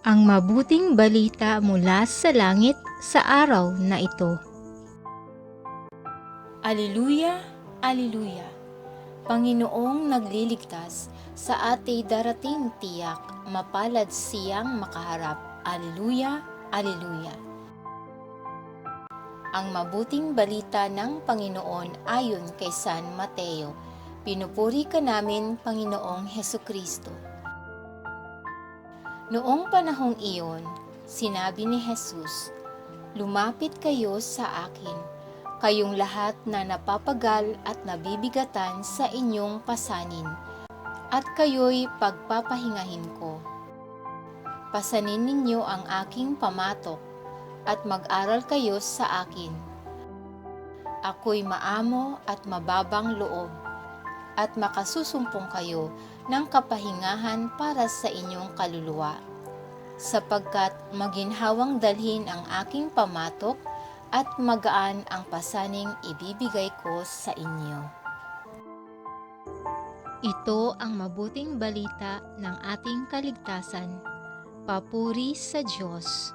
Ang mabuting balita mula sa langit sa araw na ito. Alleluia, Alleluia! Panginoong nagliligtas, sa ati darating tiyak, mapalad siyang makaharap. Alleluia, Alleluia! Ang mabuting balita ng Panginoon ayon kay San Mateo. Pinupuri ka namin, Panginoong Hesukristo. Noong panahong iyon, sinabi ni Jesus, "Lumapit kayo sa akin, kayong lahat na napapagal at nabibigatan sa inyong pasanin, at kayo'y pagpapahingahin ko. Pasanin ninyo ang aking pamatok, at mag-aral kayo sa akin. Ako'y maamo at mababang loob, at makasusumpong kayo ng kapahingahan para sa inyong kaluluwa, sapagkat maginhawang dalhin ang aking pamatok at magaan ang pasaning ibibigay ko sa inyo." Ito ang mabuting balita ng ating kaligtasan. Papuri sa Diyos.